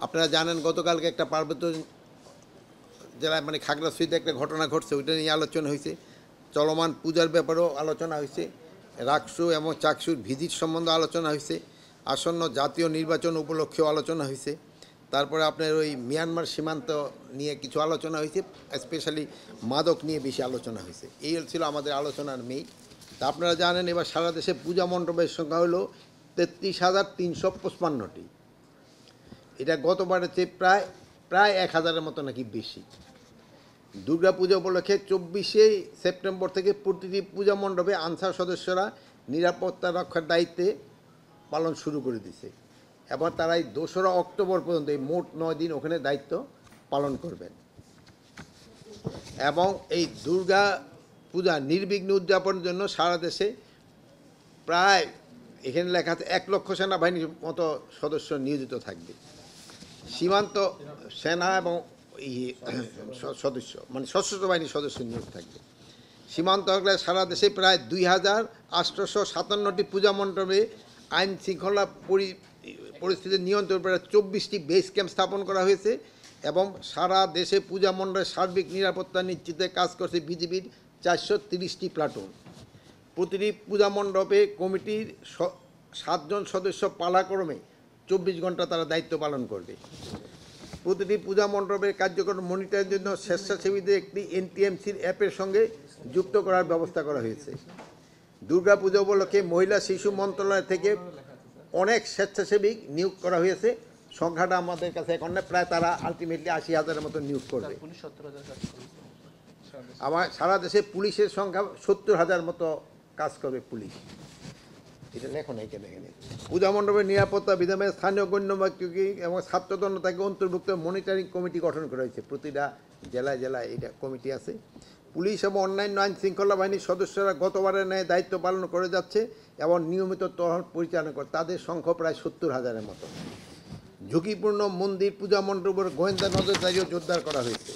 আপনারা জানেন গতকালকে একটা পার্বত্য জেলায় মানে খাগড়াছড়িতে একটা ঘটনা ঘটছে, ওইটা নিয়ে আলোচনা হয়েছে। চলমান পূজার ব্যাপারেও আলোচনা হয়েছে। রাকসু এবং চাকসুর ভিজিট সম্বন্ধে আলোচনা হয়েছে। আসন্ন জাতীয় নির্বাচন উপলক্ষেও আলোচনা হয়েছে। তারপরে আপনার ওই মিয়ানমার সীমান্ত নিয়ে কিছু আলোচনা হয়েছে, স্পেশালি মাদক নিয়ে বেশি আলোচনা হয়েছে। এই ছিল আমাদের আলোচনার মেইন। তা আপনারা জানেন এবার সারা দেশে পূজা মণ্ডপের সংখ্যা হলো 33,355টি। এটা গতবারের চেয়ে প্রায় 1,000-এর মতো নাকি বেশি। দুর্গা পূজা উপলক্ষে 24শে সেপ্টেম্বর থেকে প্রতিটি পূজা মণ্ডপে আনসার সদস্যরা নিরাপত্তা রক্ষার দায়িত্বে পালন শুরু করে দিছে। এবার তারা এই 2রা অক্টোবর পর্যন্ত এই মোট 9 দিন ওখানে দায়িত্ব পালন করবেন। এবং এই দুর্গা পূজা নির্বিঘ্ন উদযাপনের জন্য সারা দেশে প্রায় এখানে লেখা আছে 1 লক্ষ সেনাবাহিনীর মতো সদস্য নিয়োজিত থাকবে। সীমান্ত সেনা এবং সদস্য মানে সশস্ত্র বাহিনীর সদস্য নিয়োগ থাকবে। সীমান্ত এলাকায় সারা দেশে প্রায় 2,857টি পূজা মণ্ডপে আইন শৃঙ্খলা পরিস্থিতি নিয়ন্ত্রণ প্রায় 24টি বেস ক্যাম্প স্থাপন করা হয়েছে এবং সারা দেশে পূজা মণ্ডপের সার্বিক নিরাপত্তা নিশ্চিতে কাজ করছে বিজিবির 430টি প্লাটুন। প্রতিটি পূজা মণ্ডপে কমিটির 7 জন সদস্য পালাক্রমে 24 ঘন্টা তারা দায়িত্ব পালন করবে। প্রতিটি পূজা মণ্ডপের কার্যক্রম মনিটরের জন্য স্বেচ্ছাসেবীদের একটি এনটিএমসির অ্যাপের সঙ্গে যুক্ত করার ব্যবস্থা করা হয়েছে। দুর্গা পূজা উপলক্ষে মহিলা শিশু মন্ত্রণালয় থেকে অনেক স্বেচ্ছাসেবী নিয়োগ করা হয়েছে। সংখ্যাটা আমাদের কাছে এখন না, প্রায় তারা আলটিমেটলি 80,000-এর মতো নিয়োগ করবে। আমার সারা দেশে পুলিশের সংখ্যা 70,000 মতো কাজ করবে পুলিশ। এটা লেখো না এখানে। পূজা মণ্ডপের নিরাপত্তা বিধানে স্থানীয় গণ্যমান্য এবং ছাত্রদণ্ড তাকে অন্তর্ভুক্ত মনিটরিং কমিটি গঠন করা হয়েছে। প্রতিটা জেলায় এটা কমিটি আছে। পুলিশ এবং অন্যান্য আইন শৃঙ্খলা বাহিনীর সদস্যরা গতবারের ন্যায় দায়িত্ব পালন করে যাচ্ছে এবং নিয়মিত টহল পরিচালনা করে। তাদের সংখ্যা প্রায় 70,000-এর মতো। ঝুঁকিপূর্ণ মন্দির পূজা মণ্ডপের গোয়েন্দা নজরদারিও জোরদার করা হয়েছে।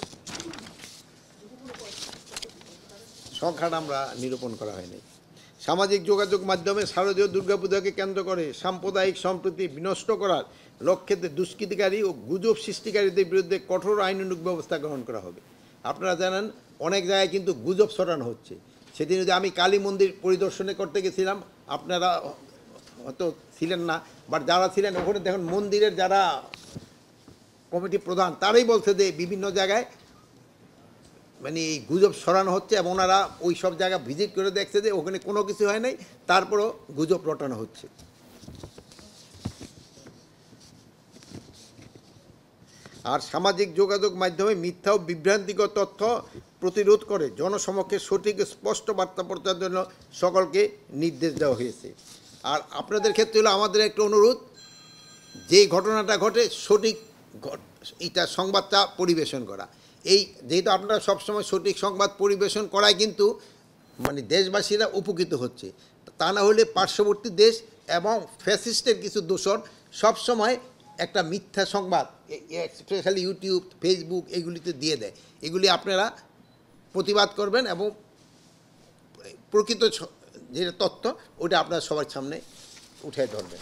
সংখ্যাটা আমরা নিরূপণ করা হয়নি। সামাজিক যোগাযোগ মাধ্যমে শারদীয় দুর্গাপূজাকে কেন্দ্র করে সাম্প্রদায়িক সম্প্রীতি বিনষ্ট করার লক্ষ্যে দুষ্কৃতিকারী ও গুজব সৃষ্টিকারীদের বিরুদ্ধে কঠোর আইনানুগ ব্যবস্থা গ্রহণ করা হবে। আপনারা জানেন অনেক জায়গায় কিন্তু গুজব ছড়ানো হচ্ছে। সেদিন যদি আমি কালী মন্দির পরিদর্শনে করতে গেছিলাম, আপনারা হয়তো ছিলেন না, বাট যারা ছিলেন ওখানে দেখুন মন্দিরের যারা কমিটি প্রধান তারাই বলছে যে বিভিন্ন জায়গায় মানে এই গুজব ছড়ানো হচ্ছে এবং ওনারা ওই সব জায়গা ভিজিট করে দেখছে যে ওখানে কোনো কিছু হয় নাই, তারপরও গুজব রটানো হচ্ছে। আর সামাজিক যোগাযোগ মাধ্যমে মিথ্যা ও বিভ্রান্তিকর তথ্য প্রতিরোধ করে জনসমক্ষে সঠিক স্পষ্ট বার্তা প্রচারের জন্য সকলকে নির্দেশ দেওয়া হয়েছে। আর আপনাদের ক্ষেত্রে হলো আমাদের একটা অনুরোধ, যে ঘটনাটা ঘটে সঠিক এটা সংবাদটা পরিবেশন করা। এই যেহেতু আপনারা সবসময় সঠিক সংবাদ পরিবেশন করায় কিন্তু মানে দেশবাসীরা উপকৃত হচ্ছে। তা না হলে পার্শ্ববর্তী দেশ এবং ফ্যাসিস্টের কিছু দোসর সবসময় একটা মিথ্যা সংবাদ স্পেশালি ইউটিউব ফেসবুক এগুলিতে দিয়ে দেয়। এগুলি আপনারা প্রতিবাদ করবেন এবং প্রকৃত যে তথ্য ওটা আপনারা সবার সামনে উঠে ধরবেন।